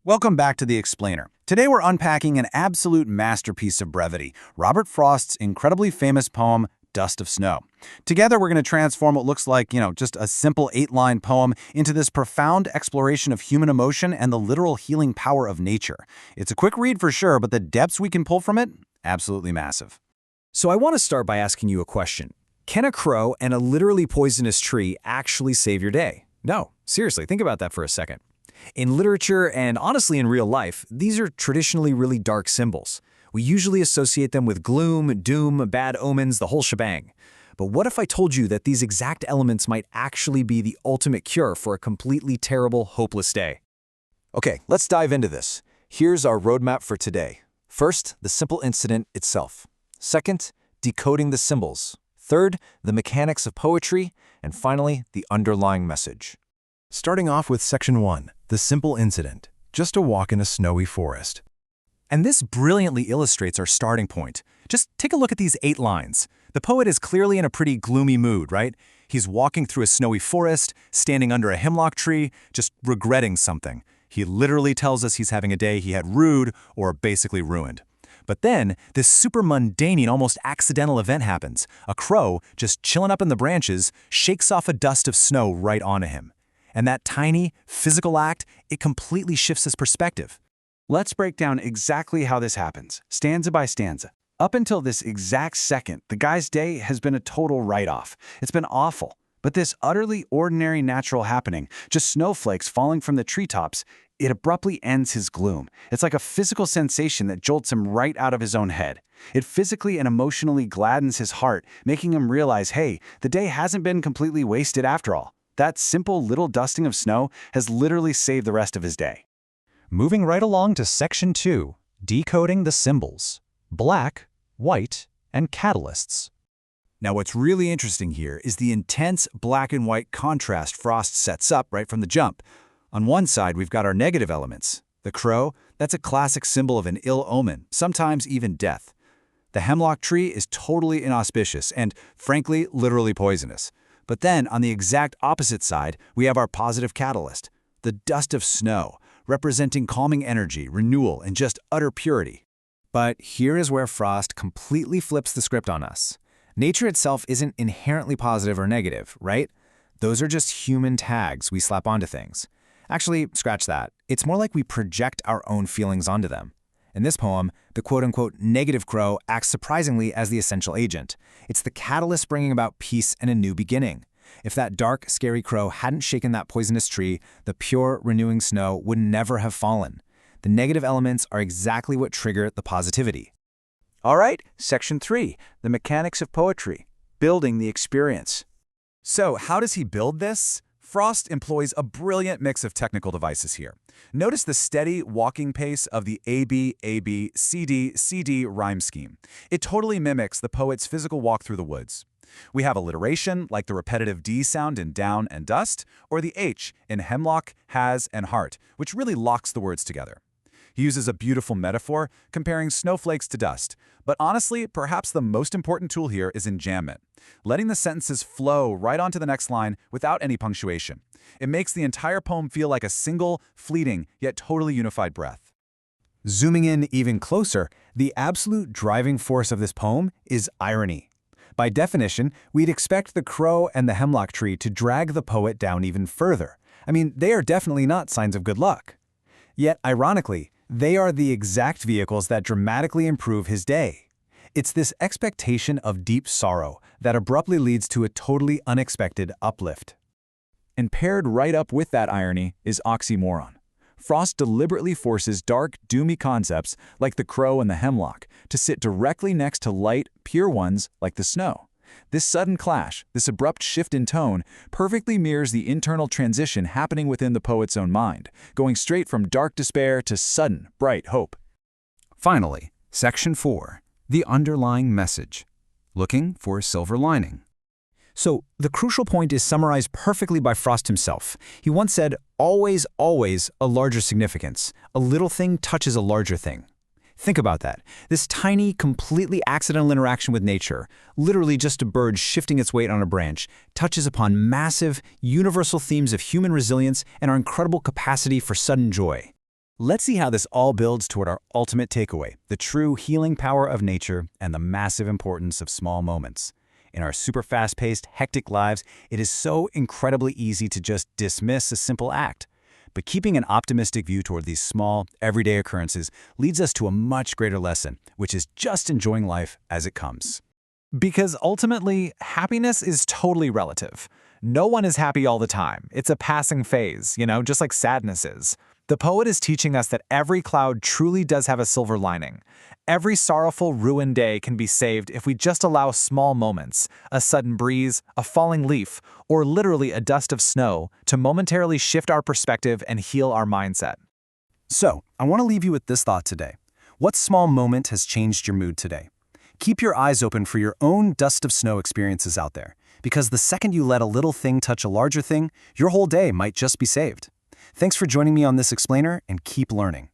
Welcome back to The Explainer. Today we're unpacking an absolute masterpiece of brevity, Robert Frost's incredibly famous poem, Dust of Snow. Together we're going to transform what looks like, just a simple 8-line poem into this profound exploration of human emotion and the literal healing power of nature. It's a quick read for sure, but the depths we can pull from it, absolutely massive. So I want to start by asking you a question. Can a crow and a literally poisonous tree actually save your day? No, seriously, think about that for a second. In literature and honestly in real life, these are traditionally really dark symbols. We usually associate them with gloom, doom, bad omens, the whole shebang. But what if I told you that these exact elements might actually be the ultimate cure for a completely terrible, hopeless day? Okay, let's dive into this. Here's our roadmap for today. First, the simple incident itself. Second, decoding the symbols. Third, the mechanics of poetry. And finally, the underlying message. Starting off with Section 1, the simple incident, just a walk in a snowy forest. And this brilliantly illustrates our starting point. Just take a look at these 8 lines. The poet is clearly in a pretty gloomy mood, right? He's walking through a snowy forest, standing under a hemlock tree, just regretting something. He literally tells us he's having a day he had rued or basically ruined. But then, this super mundane and almost accidental event happens. A crow, just chilling up in the branches, shakes off a dust of snow right onto him. And that tiny, physical act, it completely shifts his perspective. Let's break down exactly how this happens, stanza by stanza. Up until this exact second, the guy's day has been a total write-off. It's been awful. But this utterly ordinary natural happening, just snowflakes falling from the treetops, it abruptly ends his gloom. It's like a physical sensation that jolts him right out of his own head. It physically and emotionally gladdens his heart, making him realize, hey, the day hasn't been completely wasted after all. That simple little dusting of snow has literally saved the rest of his day. Moving right along to Section 2, decoding the symbols. Black, white, and catalysts. Now what's really interesting here is the intense black and white contrast Frost sets up right from the jump. On one side, we've got our negative elements. The crow, that's a classic symbol of an ill omen, sometimes even death. The hemlock tree is totally inauspicious and, frankly, literally poisonous. But then, on the exact opposite side, we have our positive catalyst, the dust of snow, representing calming energy, renewal, and just utter purity. But here is where Frost completely flips the script on us. Nature itself isn't inherently positive or negative, right? Those are just human tags we slap onto things. Actually, scratch that. It's more like we project our own feelings onto them. In this poem, the quote-unquote negative crow acts surprisingly as the essential agent. It's the catalyst bringing about peace and a new beginning. If that dark, scary crow hadn't shaken that poisonous tree, the pure, renewing snow would never have fallen. The negative elements are exactly what trigger the positivity. All right, Section 3, the mechanics of poetry, building the experience. So how does he build this? Frost employs a brilliant mix of technical devices here. Notice the steady walking pace of the A-B, A-B, C-D, C-D rhyme scheme. It totally mimics the poet's physical walk through the woods. We have alliteration, like the repetitive D sound in down and dust, or the H in hemlock, has, and heart, which really locks the words together. He uses a beautiful metaphor, comparing snowflakes to dust. But honestly, perhaps the most important tool here is enjambment, letting the sentences flow right onto the next line without any punctuation. It makes the entire poem feel like a single, fleeting, yet totally unified breath. Zooming in even closer, the absolute driving force of this poem is irony. By definition, we'd expect the crow and the hemlock tree to drag the poet down even further. I mean, they are definitely not signs of good luck. Yet, ironically, they are the exact vehicles that dramatically improve his day. It's this expectation of deep sorrow that abruptly leads to a totally unexpected uplift. And paired right up with that irony is oxymoron. Frost deliberately forces dark, doomy concepts like the crow and the hemlock to sit directly next to light, pure ones like the snow. This sudden clash, this abrupt shift in tone, perfectly mirrors the internal transition happening within the poet's own mind, going straight from dark despair to sudden, bright hope. Finally, Section 4, the underlying message. Looking for a silver lining. So, the crucial point is summarized perfectly by Frost himself. He once said, always, always a larger significance. A little thing touches a larger thing. Think about that. This tiny, completely accidental interaction with nature, literally just a bird shifting its weight on a branch, touches upon massive, universal themes of human resilience and our incredible capacity for sudden joy. Let's see how this all builds toward our ultimate takeaway, the true healing power of nature and the massive importance of small moments. In our super fast-paced, hectic lives, it is so incredibly easy to just dismiss a simple act. But keeping an optimistic view toward these small, everyday occurrences leads us to a much greater lesson, which is just enjoying life as it comes. Because ultimately, happiness is totally relative. No one is happy all the time. It's a passing phase, just like sadness is. The poet is teaching us that every cloud truly does have a silver lining. Every sorrowful, ruined day can be saved if we just allow small moments, a sudden breeze, a falling leaf, or literally a dust of snow, to momentarily shift our perspective and heal our mindset. So, I want to leave you with this thought today. What small moment has changed your mood today? Keep your eyes open for your own dust of snow experiences out there, because the second you let a little thing touch a larger thing, your whole day might just be saved. Thanks for joining me on this explainer, and keep learning.